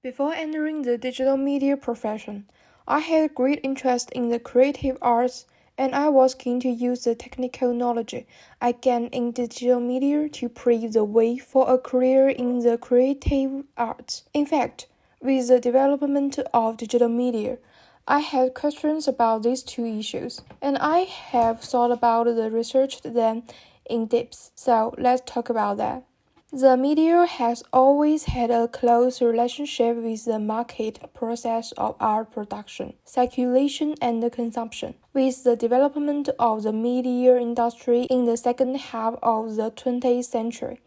Before entering the digital media profession, I had great interest in the creative arts, and I was keen to use the technical knowledge I gained in digital media to pave the way for a career in the creative arts. In fact, with the development of digital media, I had questions about these two issues, and I have thought about the research them in depth. So let's talk about that. The media has always had a close relationship with the market process of art production, circulation, and consumption. With the development of the media industry in the second half of the 20th century,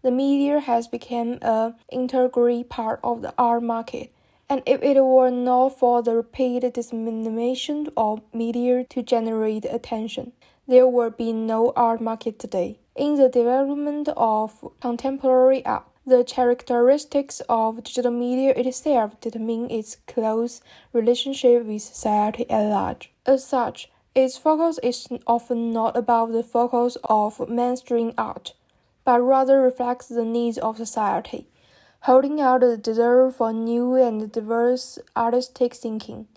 the media has become an integral part of the art market. And if it were not for the rapid dissemination of media to generate attention, there would be no art market today. In the development of contemporary art, the characteristics of digital media itself determine its close relationship with society at large. As such, its focus is often not about the focus of mainstream art, but rather reflects the needs of society, holding out the desire for new and diverse artistic thinking,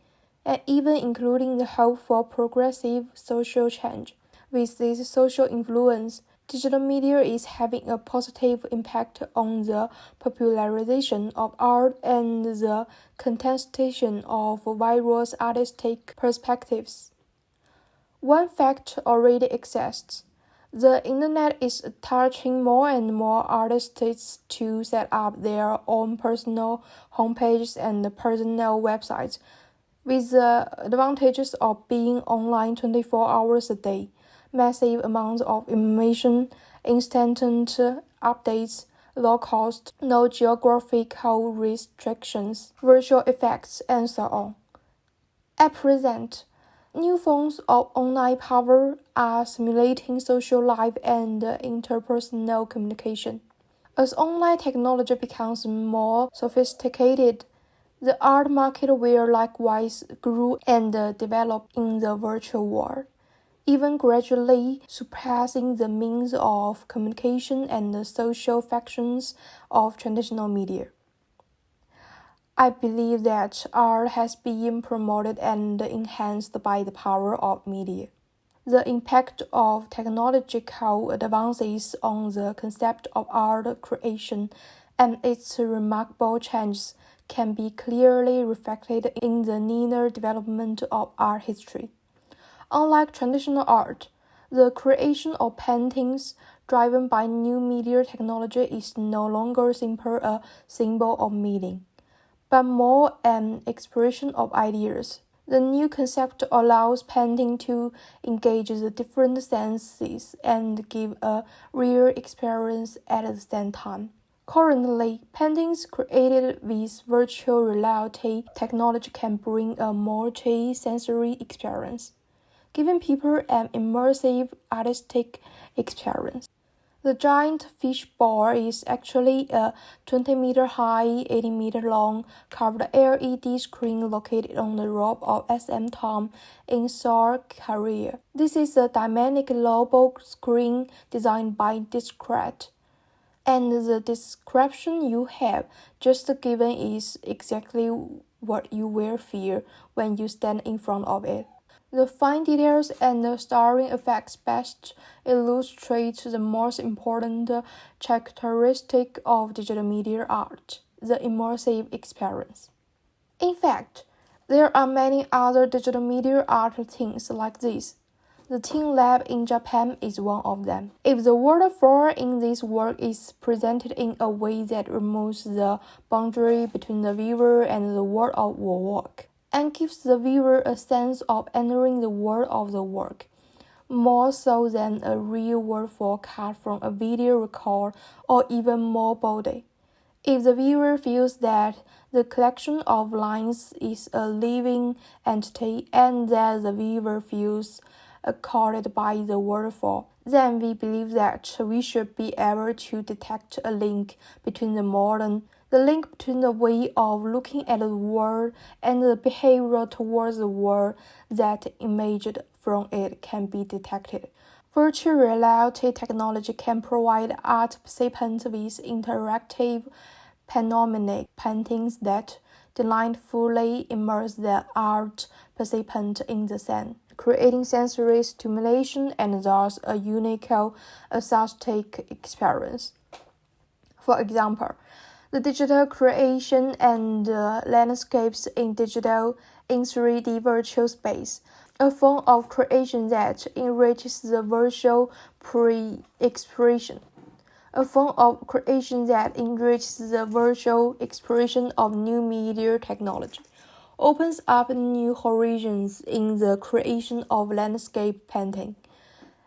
and even including the hope for progressive social change. With this social influence, digital media is having a positive impact on the popularization of art and the contestation of various artistic perspectives. One fact already exists. The internet is touching more and more artists to set up their own personal homepages and personal websites, with the advantages of being online 24 hours a day, massive amounts of information, instant updates, low cost, no geographical restrictions, visual effects, and so on. At present, new forms of online power are stimulating social life and interpersonal communication. As online technology becomes more sophisticated, the art market will likewise grow and develop in the virtual world, even gradually surpassing the means of communication and the social functions of traditional media. I believe that art has been promoted and enhanced by the power of media. The impact of technological advances on the concept of art creation and its remarkable changes can be clearly reflected in the linear development of art history. Unlike traditional art, the creation of paintings driven by new media technology is no longer simply a symbol of meaning, but more an expression of ideas. The new concept allows painting to engage the different senses and give a real experience at the same time. Currently, paintings created with virtual reality technology can bring a multi-sensory experience, giving people an immersive artistic experience. The giant fishbowl is actually a 20-meter high, 80-meter long curved LED screen located on the roof of SM Tom in Seoul, Korea. This is a dynamic global screen designed by Discret, and the description you have just given is exactly what you will feel when you stand in front of it. The fine details and the starring effects best illustrate the most important characteristic of digital media art, the immersive experience. In fact, there are many other digital media art things like this. The Teen Lab in Japan is one of them. If the waterfall in this work is presented in a way that removes the boundary between the viewer and the world of the work, and gives the viewer a sense of entering the world of the work, more so than a real waterfall cut from a video record or even more boldly. If the viewer feels that the collection of lines is a living entity and that the viewer feels caught by the waterfall, then we believe that we should be able to detect a link between the link between the way of looking at the world and the behavior towards the world that emerged from it can be detected. Virtual reality technology can provide art participants with interactive panoramic paintings that delightfully immerse the art participant in the scene, creating sensory stimulation and thus a unique aesthetic experience. For example, the digital creation and landscapes in 3D virtual space, a form of creation that enriches the visual expression. A form of creation that enriches the visual expression of new media technology, opens up new horizons in the creation of landscape painting.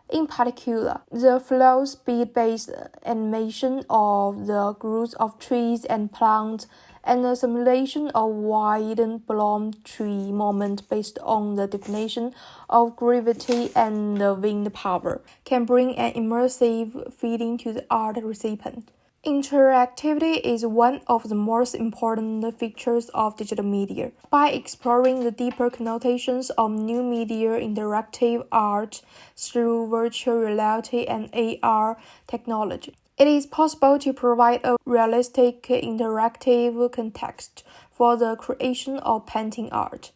In particular, the flow speed-based animation of the growth of trees and plants and the simulation of wind blown tree movement based on the definition of gravity and wind power can bring an immersive feeling to the art recipient. Interactivity is one of the most important features of digital media. By exploring the deeper connotations of new media interactive art through virtual reality and AR technology, it is possible to provide a realistic interactive context for the creation of painting art.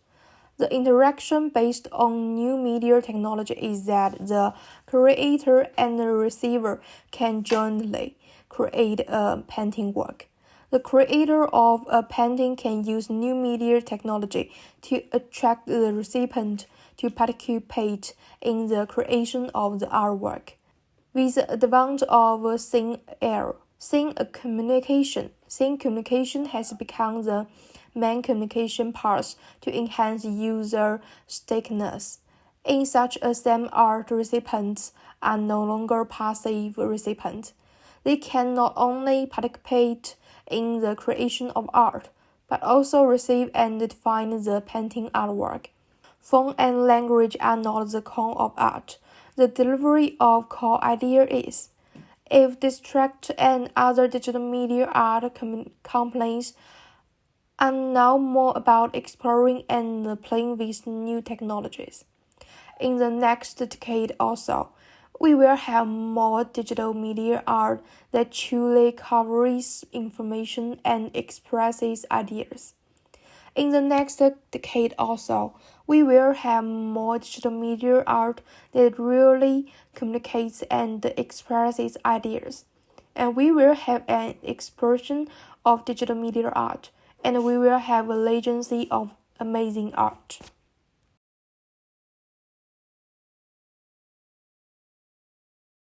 The interaction based on new media technology is that the creator and the receiver can jointly create a painting work. The creator of a painting can use new media technology to attract the recipient to participate in the creation of the artwork. With the advent of scene communication has become the main communication path to enhance user stickiness. In such a scene, art recipients are no longer passive recipients. They can not only participate in the creation of art, but also receive and define the painting artwork. Form and language are not the core of art. The delivery of core idea is. If Distract and other digital media art companies are now more about exploring and playing with new technologies. In the next decade or so, we will have more digital media art that truly covers information and expresses ideas. In the next decade or so, we will have more digital media art that really communicates and expresses ideas. And we will have an explosion of digital media art, and we will have a legacy of amazing art.